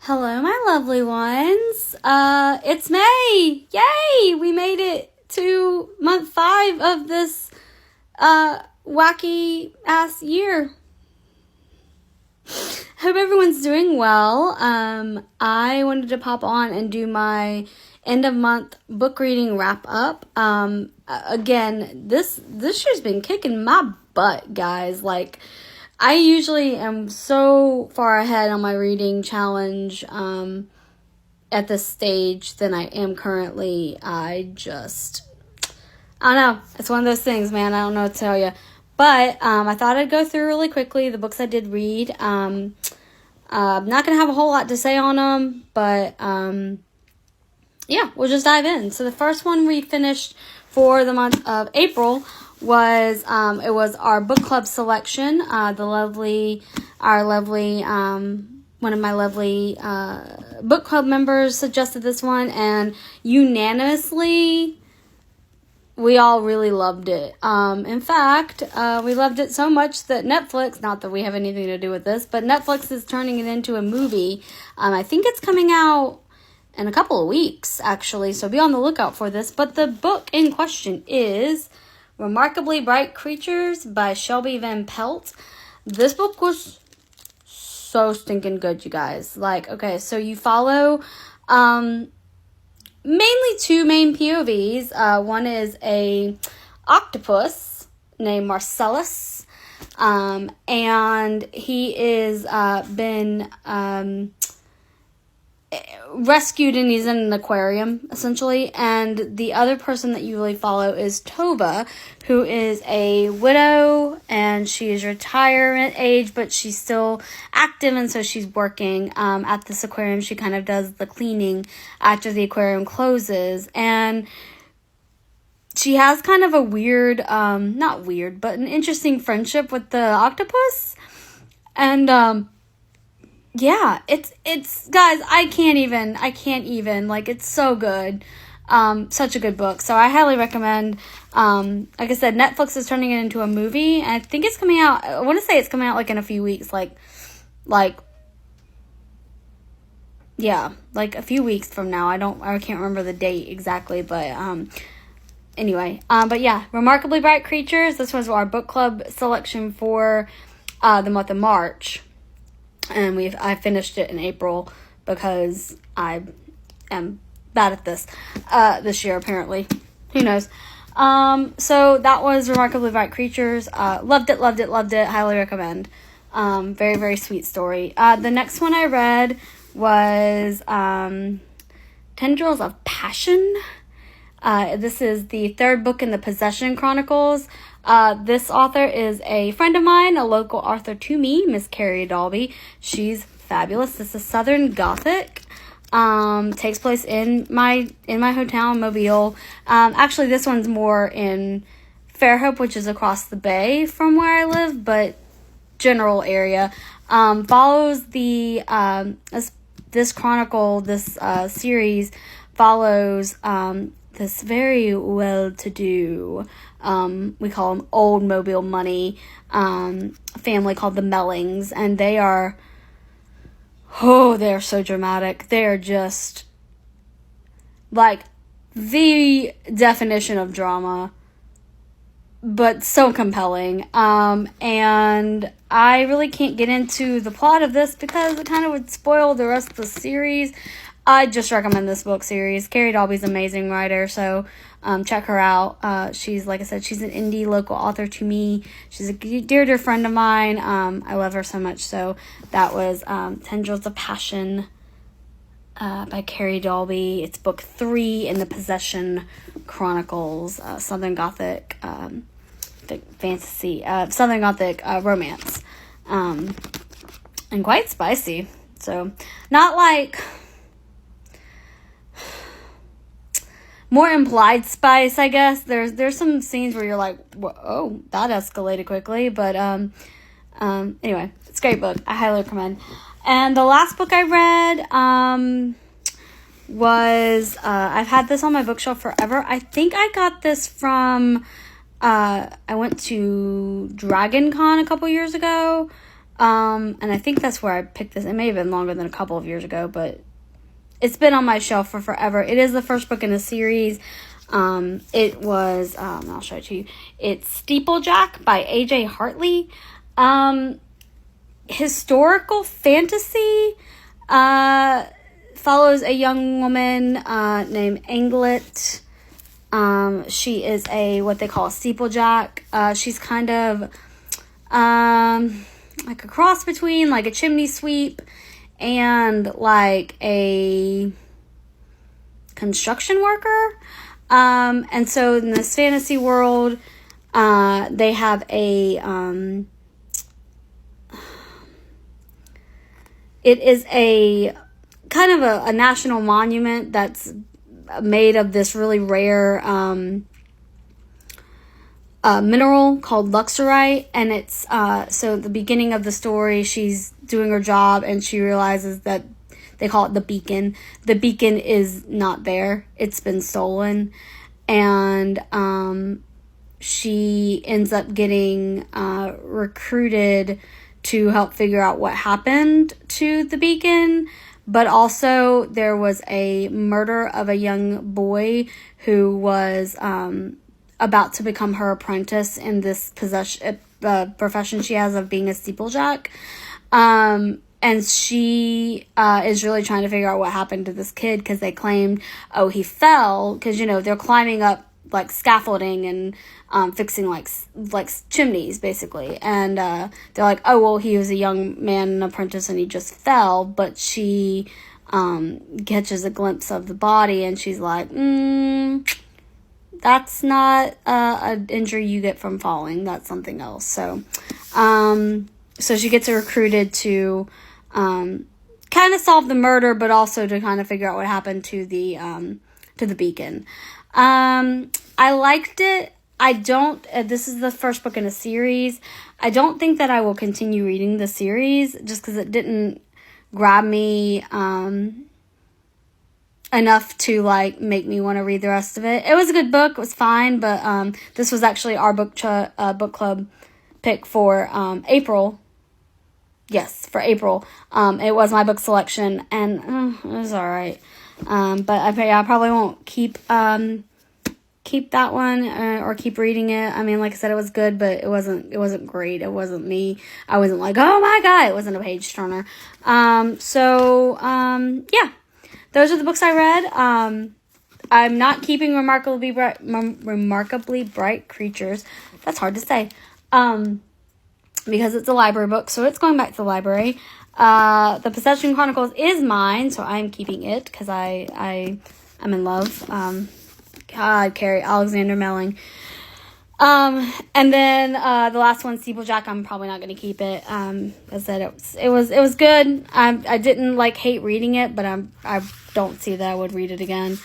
Hello, my lovely ones. It's May. Yay! We made it to month 5 of this, wacky ass year. Hope everyone's doing well. I wanted to pop on and do my end of month book reading wrap up. Again, this year's been kicking my butt, guys. Like, I usually am so far ahead on my reading challenge at this stage than I am currently. I don't know. It's one of those things, man. I don't know what to tell you. But I thought I'd go through really quickly the books I did read. I'm not going to have a whole lot to say on them, but yeah, we'll just dive in. So the first one we finished for the month of April was it was our book club selection. One of my lovely book club members suggested this one, and unanimously we all really loved it. In fact, we loved it so much that Netflix, not that we have anything to do with this, but Netflix is turning it into a movie. I think it's coming out in a couple of weeks, actually, so be on the lookout for this. But the book in question is Remarkably Bright Creatures by Shelby Van Pelt. This book was so stinking good, you guys. Like, okay, so you follow mainly 2 main POVs. One is a octopus named Marcellus, and he is been rescued, and he's in an aquarium, essentially. And the other person that you really follow is Tova, who is a widow, and she is retirement age, but she's still active, and so she's working at this aquarium. She kind of does the cleaning after the aquarium closes, and she has kind of a weird, not weird, but an interesting friendship with the octopus. And yeah, it's guys, I can't even, like, it's so good. Such a good book. So I highly recommend. Like I said, Netflix is turning it into a movie, and I think it's coming out, I want to say it's coming out like in a few weeks, like yeah, like a few weeks from now. I can't remember the date exactly, but anyway, but yeah, Remarkably Bright Creatures. This was our book club selection for the month of March. And I finished it in April because I am bad at this year, apparently. Who knows? So that was Remarkably Bright Creatures. Loved it. Highly recommend. Very, very sweet story. The next one I read was Tendrils of Passion. This is the 3rd book in the Possession Chronicles. This author is a friend of mine, a local author to me, Miss Carrie Dalby. She's fabulous. This is Southern Gothic. Takes place in my hometown, Mobile. Actually, this one's more in Fairhope, which is across the bay from where I live, but general area. Follows the this chronicle, this series follows this very well-to-do, we call them old Mobile money, family called the Mellings, and they're so dramatic. They're just, like, the definition of drama, but so compelling. And I really can't get into the plot of this because it kind of would spoil the rest of the series. I just recommend this book series. Carrie Dalby's an amazing writer, so check her out. She's, like I said, she's an indie local author to me. She's a dear friend of mine. I love her so much. So that was Tendrils of Passion by Carrie Dalby. It's book 3 in the Possession Chronicles, Southern Gothic fantasy, Southern Gothic romance, and quite spicy. So not like more implied spice, I guess. There's some scenes where you're like, oh, that escalated quickly. But anyway, it's a great book. I highly recommend. And the last book I read was I've had this on my bookshelf forever. I think I got this from I went to Dragon Con a couple years ago. And I think that's where I picked this. It may have been longer than a couple of years ago, but it's been on my shelf for forever. It is the first book in the series. It was, I'll show it to you. It's Steeplejack by A.J. Hartley. Historical fantasy, follows a young woman, named Anglet. She is what they call a steeplejack. She's kind of, like a cross between like a chimney sweep and like a construction worker. And so in this fantasy world, they have it is a kind of a national monument that's made of this really rare mineral called luxorite. And it's so at the beginning of the story, she's doing her job and she realizes that they call it the beacon. The beacon is not there. It's been stolen. And she ends up getting recruited to help figure out what happened to the beacon. But also there was a murder of a young boy who was about to become her apprentice in this profession she has of being a steeplejack. And she is really trying to figure out what happened to this kid, because they claimed, oh, he fell, because, you know, they're climbing up like scaffolding and fixing like chimneys basically, and they're like, oh well, he was a young man, an apprentice, and he just fell. But she catches a glimpse of the body and she's like, that's not an injury you get from falling, that's something else. So so she gets recruited to kind of solve the murder, but also to kind of figure out what happened to the beacon. I liked it. I don't, this is the first book in a series. I don't think that I will continue reading the series just because it didn't grab me enough to like make me want to read the rest of it. It was a good book. It was fine, but this was actually our book club pick for April. Yes, for April. It was my book selection, and it was all right. But I probably won't keep that one or keep reading it. I mean, like I said, it was good, but it wasn't great. It wasn't me. I wasn't like, oh my God, it wasn't a page turner. Yeah, those are the books I read. I'm not keeping Remarkably Bright Creatures. That's hard to say. Because it's a library book, so it's going back to the library. The Possession Chronicles is mine, so I'm keeping it because I'm in love. God, Carrie Alexander Melling. And then the last one, Steeplejack, I'm probably not going to keep it. As I said, it was good. I didn't like hate reading it, but I don't see that I would read it again.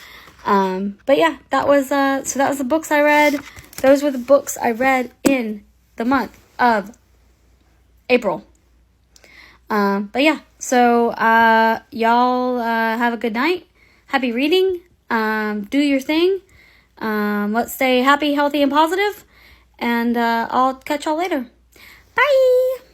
But yeah, that was the books I read. Those were the books I read in the month of April. But yeah, so y'all have a good night. Happy reading. Do your thing. Let's stay happy, healthy, and positive. And I'll catch y'all later. Bye!